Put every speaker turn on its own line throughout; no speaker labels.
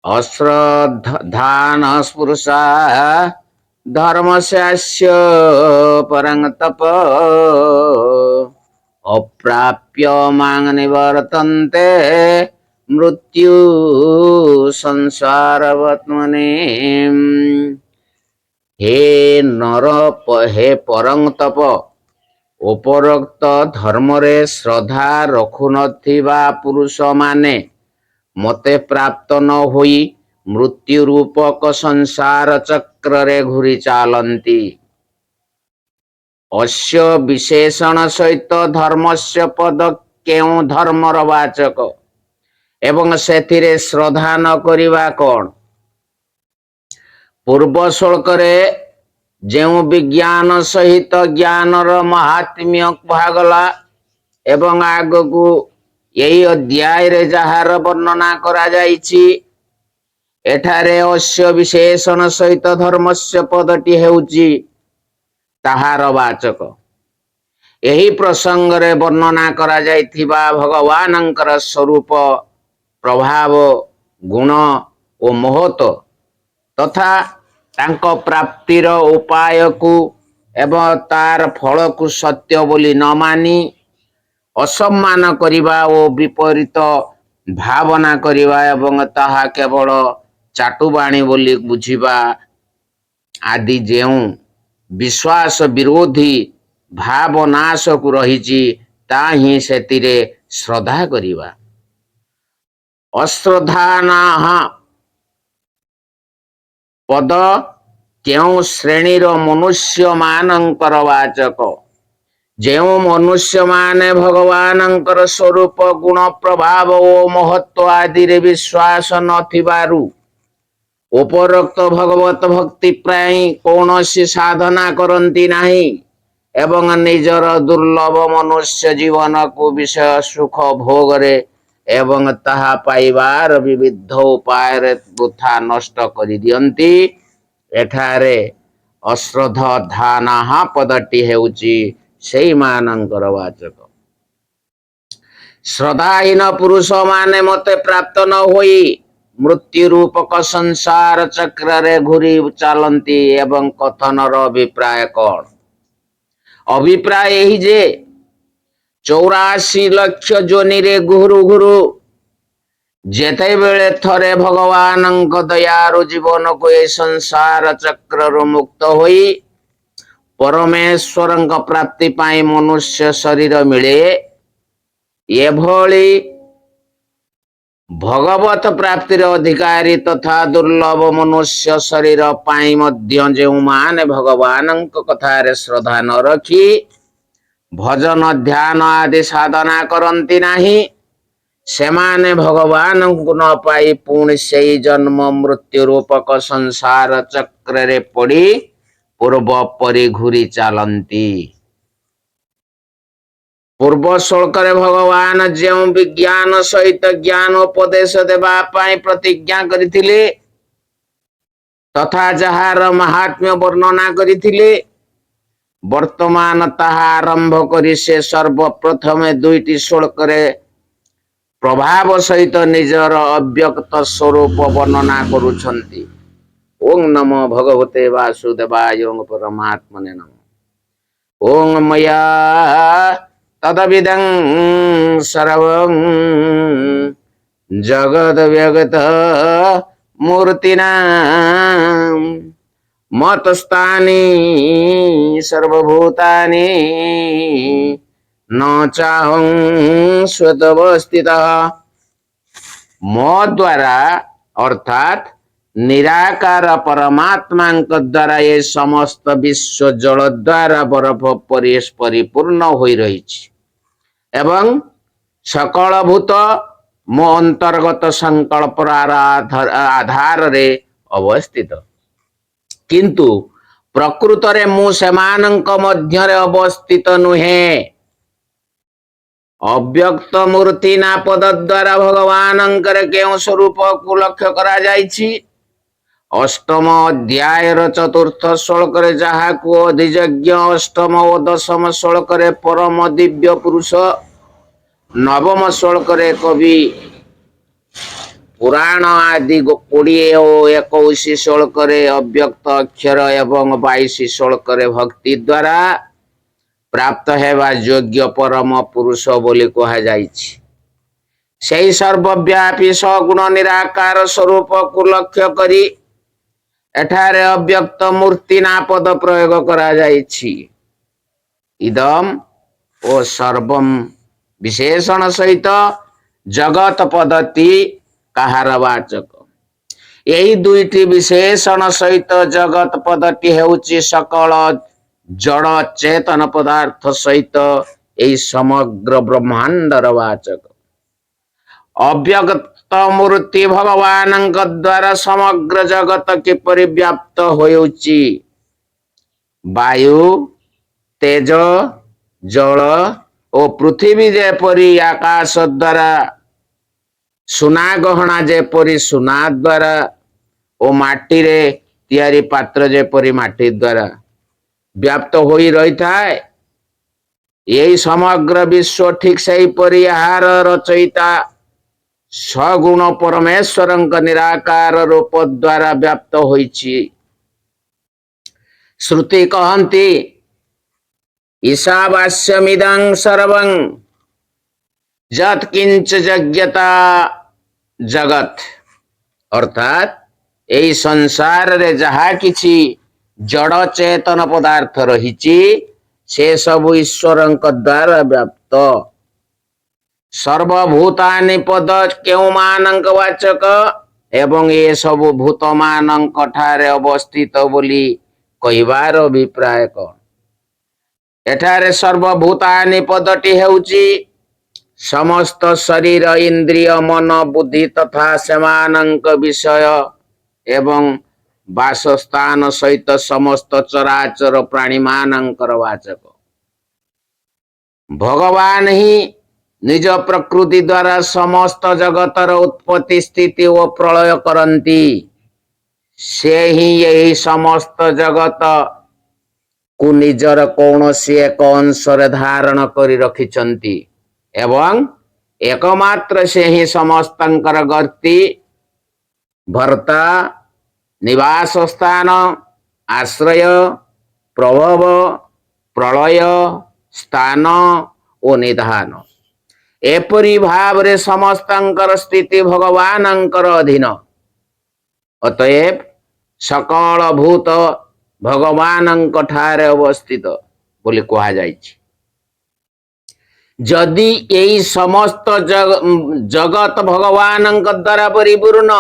अश्रद्धान स्पुरुषा धर्मस्यास्य परं तप अप्राप्य मां निवर्तन्ते मृत्यु संसारवत्मने। हे नर हे परं तप उपरोक्त धर्मरे श्रद्धा रखुनथिबा पुरुष माने मते प्राप्त न होई मृत्यु रूपक संसार चक्र रे घुरी चालंती। अस्य विशेषण सहित धर्मस्य पद केउ धर्मर वाचक एवं सेथिरे श्रद्धा न करिवा कोन। पूर्व श्लोकरे जेउ विज्ञान सहित ज्ञानर महात्म्य कुहागला एवं आगकू यही अध्याय रे जहार वर्णना करा जाइछि एठारे अस्य विशेषण सहित धर्मस्य पदटी हेउछि ताहार वाचक। यही प्रसंग रे वर्णना करा जाइथिबा भगवानंकर स्वरूप प्रभाव गुण ओ महत्व तथा तांको प्राप्तिर उपाय को एवं तार फल को सत्य बोली न मानी असम्मान करिबा ओ विपरीत भावना करिबा एवं ताहा केवल चाटुबाणी बोली बुझिबा आदि जेउ विश्वास विरोधी भावनाश को रहिछि ताही सेतिरे श्रद्धा करिबा। अश्रद्धानाः पद केउ श्रेणीर मनुष्य मानंकर वाचक जेउ मनुष्य माने भगवानंकर स्वरूप गुण प्रभाव ओ महत्व आदि रे विश्वास नथिबारु उपरोक्त भगवत भक्ति प्राय कौनसी साधना करंती नाही एवं निजर दुर्लभ मनुष्य जीवन को विषय सुख भोग रे एवं ताहा पाइबार विविध उपाय रे वृथा नष्ट करि दियंती। एठारे अश्रद्धानाः पदटी हेउछि सेई मानंकर वाचक। श्रद्धाहीन पुरुष माने मते प्राप्त न होई मृत्यु रूपक संसार चक्र रे घुरी चालंती एवं कथनर अभिप्राय कौन। अभिप्राय यही जे 84 लक्ष जोनि रे घुरु घुरु जेते बेले थरे भगवानंक दयारु जीवन को ए संसार चक्र रु मुक्त होई परमेश्वरंक प्राप्ति पाई मनुष्य शरीर मिले एभली भगवत प्राप्तिर अधिकारी तथा दुर्लभ मनुष्य शरीर पाई मध्य जेउ माने भगवानंक कथारे श्रद्धा न रखी भजन ध्यान आदि साधना करंती नाही सेमाने भगवानंकु न पाई पुणी सेई जन्म मृत्यु रूपक संसार चक्र रे पड़ी पूर्व परि घुरी चालंती। पूर्व श्लोक रे भगवान जेउ विज्ञान सहित ज्ञान उपदेश देबा पाई प्रतिज्ञा करिथिले तथा जहार महात्म्य वर्णना करिथिले वर्तमान ताहा आरंभ करी से सर्वप्रथमे 2टी श्लोक रे प्रभाव सहित निजर अव्यक्त स्वरूप वर्णना करुछंती। ओं नमो भगवते वासुदेवाय ओं परमात्मने नमः। ओं मया तदविदं सर्वं जगद व्यगत मूर्तिना मतस्थानि सर्वभूतानि न चाहं स्वतवस्थितः। मो द्वारा अर्थात निराकार परमात्मा द्वारा ये समस्त विश्व जल द्वारा बरफ परिपूर्ण होई रहिछि एवं सकल भूत मो अंतर्गत संकल्प आधार रे अवस्थित किंतु प्रकृत रे मु सेमानंक मध्य रे अवस्थित नुहे। अव्यक्त मूर्ति ना पद द्वारा भगवानंकर केउ स्वरूप को लक्ष्य करा जाइछि। अष्टम अध्याय चतुर्थ श्लोक रे जहा को अधिजज्ञ अष्टम और दशम श्लोक रे परम दिव्य पुरुष नवम श्लोक रे कवि पुराण आदि 20 ଓ 21 श्लोकरे अव्यक्त अक्षर एवं 22 श्लोकरे भक्ति द्वारा प्राप्त हेबा योग्य परम पुरुष बोली कहा जाइछि। सेई सर्वव्यापी सगुण निराकार स्वरूप को लक्ष्य करी एठारे अव्यक्त मूर्ति ना पद प्रयोग करा जाइछि। इदम ओ सर्वम विशेषण सहित जगत पद्धति कहार वाचक। यही दुईटी विशेषण सहित जगत पद्धति हेउछि सकल जड़ चेतन पदार्थ सहित यही समग्र ब्रह्मांडर वाचक। अव्यक्त मूर्ति भगवान द्वारा समग्र जगत किपरि व्याप्त होउछि। वायु तेज जल और पृथ्वी जेपरी आकाश द्वारा सुना गहना जेपरी सुना द्वारा और माटी रे तियारी पात्र जेपरी माटी द्वारा व्याप्त होई रही थाए। यही समग्र विश्व ठीक सही परी आहार रचयिता सगुण परमेश्वर निराकार रूप द्वारा व्याप्त होइछि। श्रुति कहन्ति ईशावास्यमिदं सर्वं यत्किंच जज्ञता जगत। अर्थात यही संसार रे जहा किछि जड़ चेतन पदार्थ रहिछि से सब ईश्वर द्वारा व्याप्त। सर्वभूतानि पद केउ मानक वाचक एवं ये सब भूत मानक ठारे अवस्थित बोली कहिबार अभिप्राय कौन। एठारे सर्वभूतानि पदटी हेउछि समस्त शरीर इंद्रिय मन बुद्धि तथा सेमानंक विषय एवं वासस्थान सहित समस्त चराचर प्राणी मानंकर वाचक। भगवान ही निज प्रकृति द्वारा समस्त जगतर उत्पत्ति स्थिति और प्रलय करंती। से ही यही समस्त जगत को निजर कौनसी एक अंशरे धारण करी रखिछंती एवं एकमात्र से ही समस्तंकर गति भर्ता निवास स्थान आश्रय प्रभव प्रलय स्थान और निधान एपरी भाव रे समस्तंकर स्थिति भगवानंकर अधीन। अतएव सकल भूत भगवानंक ठारे अवस्थित बोली कहा जाइछि। जदि यही समस्त जगत भगवानंक द्वारा परिपूर्ण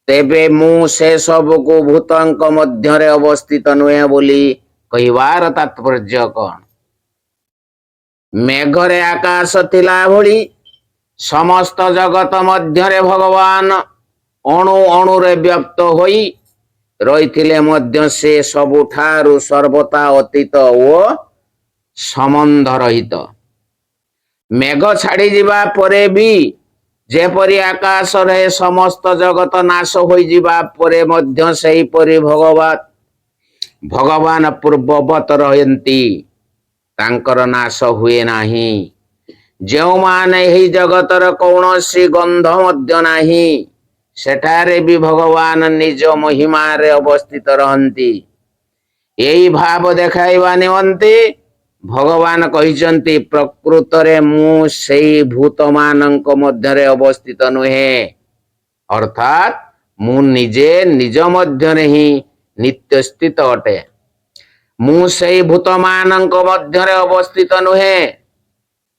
तेबे मु से सब को भूतंक मध्यरे अवस्थित नुहे बोली कहिबार तात्पर्य कौन। मेघरे आकाश थिला भली समस्त जगत मध्यरे भगवान अणु अणुरे व्याप्त होई रहिथिले मध्य से सबुठारु सर्वता अतीत ओ संबंध रहित। मेघ छाड़ी जिबा परे भी जेपरी आकाश रे समस्त जगत नाश होई जिबा परे मध्य सेही परी भगवान पूर्ववत रहंती तांकर नाश हुए नाही। जो माने ही जगतर कौनसी गंध मध्य नाही सेठारे भी भगवान निज महिमा रे अवस्थित रहंती। यही भाव देखाइबा निमंते भगवान कहिचंती प्रकृत रे मु सेही भूत मानक मध्य रे अवस्थित नुहे। अर्थात मु निजे निज मध्य रे ही नित्य स्थित अटे। मु सेही भूत मानक मध्य रे अवस्थित नुहे।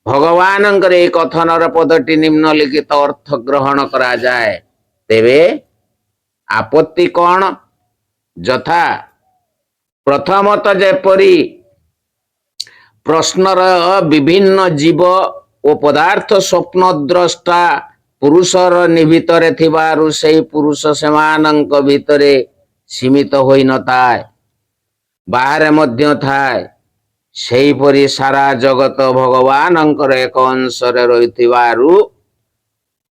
भगवानंकर एक कथनर पदटी निम्नलिखित अर्थ ग्रहण करा जाए तेबे आपत्ति कौन। यथा प्रथमत जेपरी प्रश्नर विभिन्न जीव ओ पदार्थ स्वप्न द्रष्टा पुरुषर निभितरे थिबारु सेही पुरुष सेमानंक भितरे सीमित होई न थाए बाहर मध्य थाए। सेही परी सारा जगत भगवानंकर एक अंशरे रहिथिबारु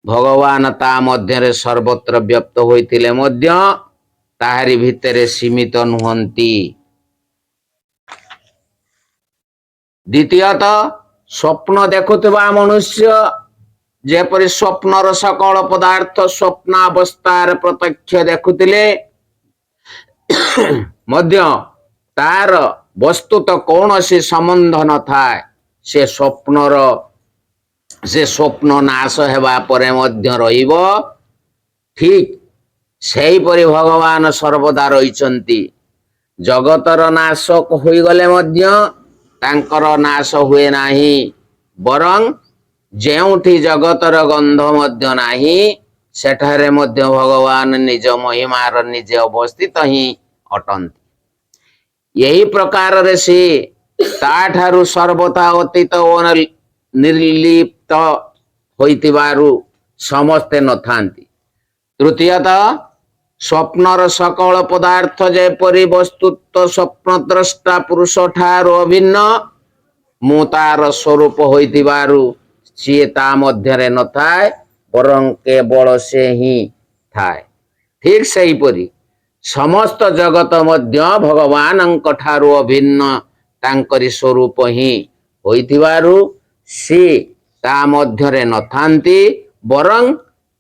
भगवान ता मध्यरे सर्वत्र व्याप्त होइथिले मध्य ताहारी भितरे सीमित नुहंती। द्वितीयत स्वप्न देखुथिबा मनुष्य ଯେପରି ସ୍ୱପ୍ନର ସକଳ ପଦାର୍ଥ ସ୍ୱପ୍ନାବସ୍ଥାରେ ପ୍ରତ୍ୟକ୍ଷ ଦେଖୁଥିଲେ ମଧ୍ୟ ତାର ବସ୍ତୁତ କୌଣସି ସମ୍ବନ୍ଧ ନଥାଏ। ସେ ସ୍ୱପ୍ନ ନାଶ ହେବା ପରେ ମଧ୍ୟ ରହିବ। ଠିକ ସେହିପରି ଭଗବାନ ସର୍ବଦା ରହିଛନ୍ତି। ଜଗତର ନାଶ ହୋଇଗଲେ ମଧ୍ୟ ତାଙ୍କର ନାଶ ହୁଏ ନାହିଁ, ବରଂ ଯେଉଁଠି ଜଗତର ଗନ୍ଧ ମଧ୍ୟ ନାହିଁ ସେଠାରେ ମଧ୍ୟ ଭଗବାନ ନିଜ ମହିମାର ନିଜେ ଅବସ୍ଥିତ ହିଁ ଅଟନ୍ତି। ଏହି ପ୍ରକାରରେ ସେ ତାଠାରୁ ସର୍ବଥା ଅତୀତ ଓ ନିର୍ଲିପ୍ତ ହୋଇଥିବାରୁ ସମସ୍ତେ ନଥାନ୍ତି। ତୃତୀୟତଃ, ସ୍ୱପ୍ନର ସକଳ ପଦାର୍ଥ ଯେପରି ବସ୍ତୁତ ସ୍ୱପ୍ନଦ୍ରଷ୍ଟା ପୁରୁଷ ଠାରୁ ଅଭିନ୍ନ, ମୁଁ ତାର ସ୍ୱରୂପ ହୋଇଥିବାରୁ ସିଏ ତା ମଧ୍ୟରେ ନଥାଏ, ବରଂ କେବଳ ସେ ହିଁ ଥାଏ। ଠିକ ସେହିପରି ସମସ୍ତ ଜଗତ ମଧ୍ୟ ଭଗବାନଙ୍କ ଠାରୁ ଅଭିନ୍ନ ତାଙ୍କରି ସ୍ୱରୂପ ହିଁ ହୋଇଥିବାରୁ ସେ ତା ମଧ୍ୟରେ ନଥାନ୍ତି, ବରଂ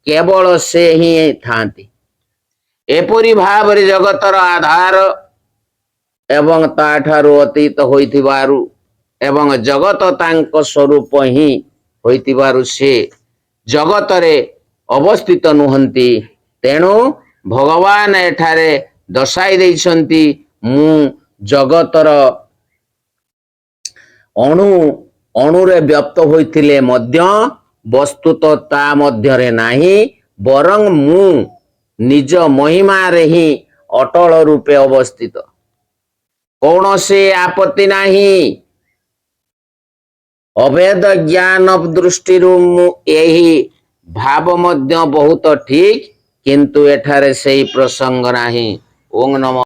କେବଳ ସେ ହିଁ ଥାନ୍ତି। ଏପରି ଭାବରେ ଜଗତର ଆଧାର ଏବଂ ତାଠାରୁ ଅତୀତ ହୋଇଥିବାରୁ ଏବଂ ଜଗତ ତାଙ୍କ ସ୍ୱରୂପ ହିଁ ହୋଇଥିବାରୁ ସେ ଜଗତରେ ଅବସ୍ଥିତ ନୁହନ୍ତି। ତେଣୁ ଭଗବାନ ଏଠାରେ ଦର୍ଶାଇ ଦେଇଛନ୍ତି, ମୁଁ ଜଗତର ଅଣୁରେ ବ୍ୟକ୍ତ ହୋଇଥିଲେ ମଧ୍ୟ ବସ୍ତୁତ ତା ମଧ୍ୟରେ ନାହିଁ, ବରଂ ମୁଁ ନିଜ ମହିମାରେ ହିଁ ଅଟଳ ରୂପେ ଅବସ୍ଥିତ। କୌଣସି ଆପତ୍ତି ନାହିଁ। ଅଭେଦ ଜ୍ଞାନ ଦୃଷ୍ଟିରୁ ଏହି ଭାବ ମଧ୍ୟ ବହୁତ ଠିକ, କିନ୍ତୁ ଏଠାରେ ସେହି ପ୍ରସଙ୍ଗ ନାହିଁ। ଓଂ ନମଃ।